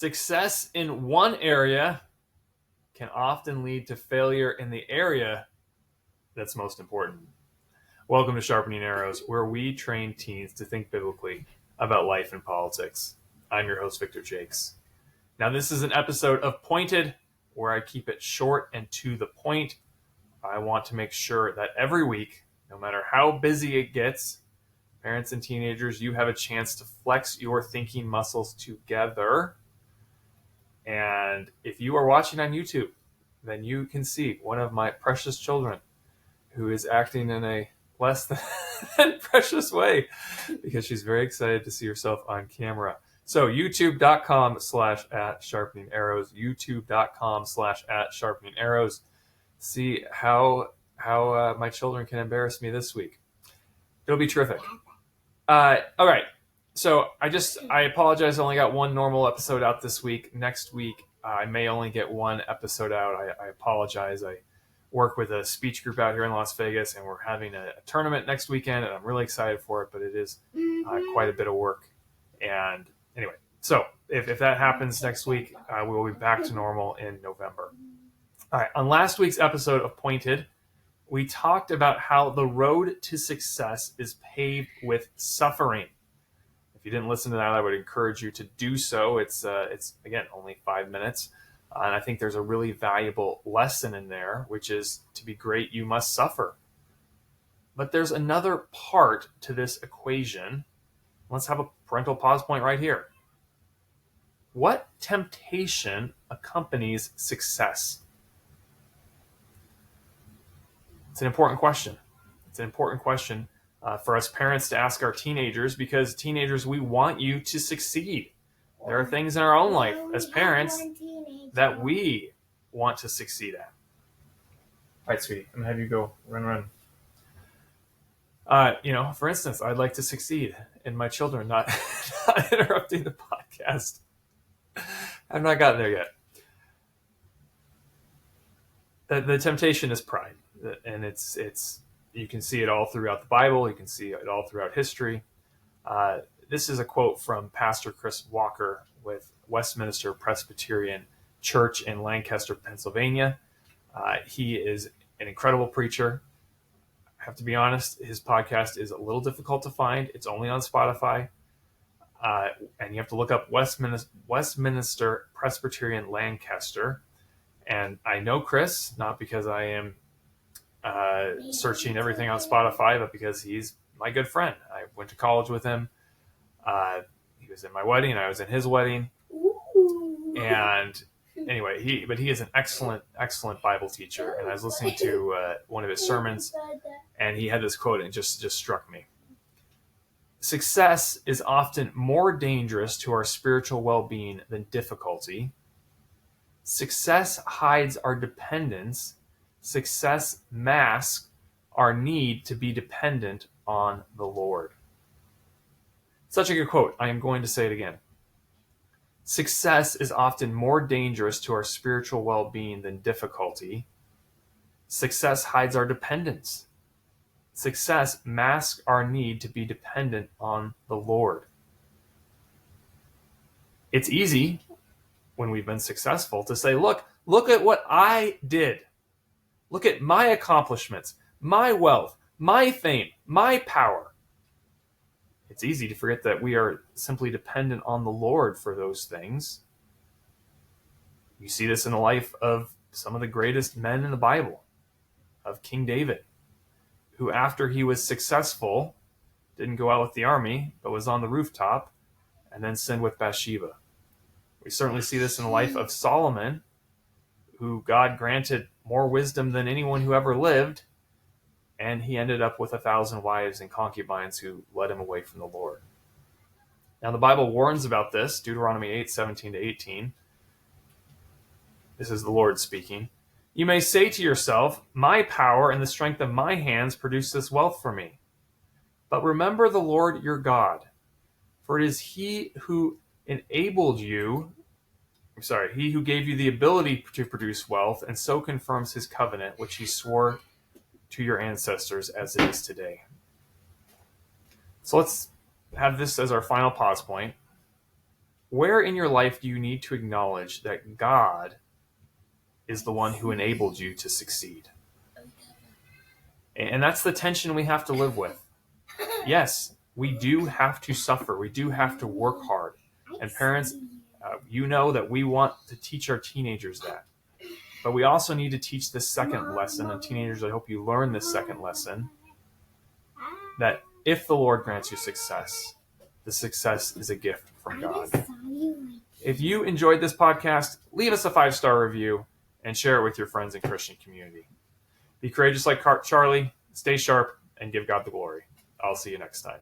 Success in one area can often lead to failure in the area that's most important. Welcome to Sharpening Arrows, where we train teens to think biblically about life and politics. I'm your host, Victor Jakes. Now, this is an episode of Pointed, where I keep it short and to the point. I want to make sure that every week, no matter how busy it gets, parents and teenagers, you have a chance to flex your thinking muscles together. And if you are watching on YouTube, then you can see one of my precious children who is acting in a less than precious way because she's very excited to see herself on camera. So youtube.com/@sharpening-arrows, youtube.com/@sharpening-arrows. See how my children can embarrass me this week. It'll be terrific. All right. So I apologize. I only got one normal episode out this week. Next week, I may only get one episode out. I apologize. I work with a speech group out here in Las Vegas, and we're having a tournament next weekend, and I'm really excited for it, but it is quite a bit of work. And anyway, so if that happens next week, we will be back to normal in November. All right. On last week's episode of Pointed, we talked about how the road to success is paved with suffering. If you didn't listen to that, I would encourage you to do so. It's again, only 5 minutes. And I think there's a really valuable lesson in there, which is to be great, you must suffer. But there's another part to this equation. Let's have a parental pause point right here. What temptation accompanies success? It's an important question. It's an important question for us parents to ask our teenagers, because teenagers, we want you to succeed. There are things in our own life as parents that we want to succeed at. All right, sweetie, I'm going to have you go run. For instance, I'd like to succeed in my children not interrupting the podcast. I've not gotten there yet. The temptation is pride, and it's you can see it all throughout the Bible. You can see it all throughout history. This is a quote from Pastor Chris Walker with Westminster Presbyterian Church in Lancaster, Pennsylvania. He is an incredible preacher. I have to be honest, his podcast is a little difficult to find. It's only on Spotify. And you have to look up Westminster Presbyterian Lancaster. And I know Chris, not because I am searching everything on Spotify, but because he's my good friend. I went to college with him. He was in my wedding, and I was in his wedding. And anyway, he is an excellent Bible teacher. And I was listening to one of his sermons, and he had this quote, and it just struck me. Success is often more dangerous to our spiritual well-being than difficulty. Success hides our dependence. Success masks our need to be dependent on the Lord. Such a good quote. I am going to say it again. Success is often more dangerous to our spiritual well-being than difficulty. Success hides our dependence. Success masks our need to be dependent on the Lord. It's easy when we've been successful to say, look at what I did. Look at my accomplishments, my wealth, my fame, my power. It's easy to forget that we are simply dependent on the Lord for those things. You see this in the life of some of the greatest men in the Bible, of King David, who after he was successful, didn't go out with the army, but was on the rooftop and then sinned with Bathsheba. We certainly see this in the life of Solomon, who God granted more wisdom than anyone who ever lived, and he ended up with 1,000 wives and concubines who led him away from the Lord. Now the Bible warns about this, Deuteronomy 8:17-18. This is the Lord speaking. You may say to yourself, my power and the strength of my hands produce this wealth for me. But remember the Lord your God, for it is he who enabled you, he who gave you the ability to produce wealth and so confirms his covenant, which he swore to your ancestors as it is today. So let's have this as our final pause point. Where in your life do you need to acknowledge that God is the one who enabled you to succeed? And that's the tension we have to live with. Yes, we do have to suffer. We do have to work hard. And parents, you know that we want to teach our teenagers that. But we also need to teach this second lesson. And teenagers, I hope you learn this second lesson, that if the Lord grants you success, the success is a gift from God. If you enjoyed this podcast, leave us a 5-star review and share it with your friends and Christian community. Be courageous like Charlie, stay sharp, and give God the glory. I'll see you next time.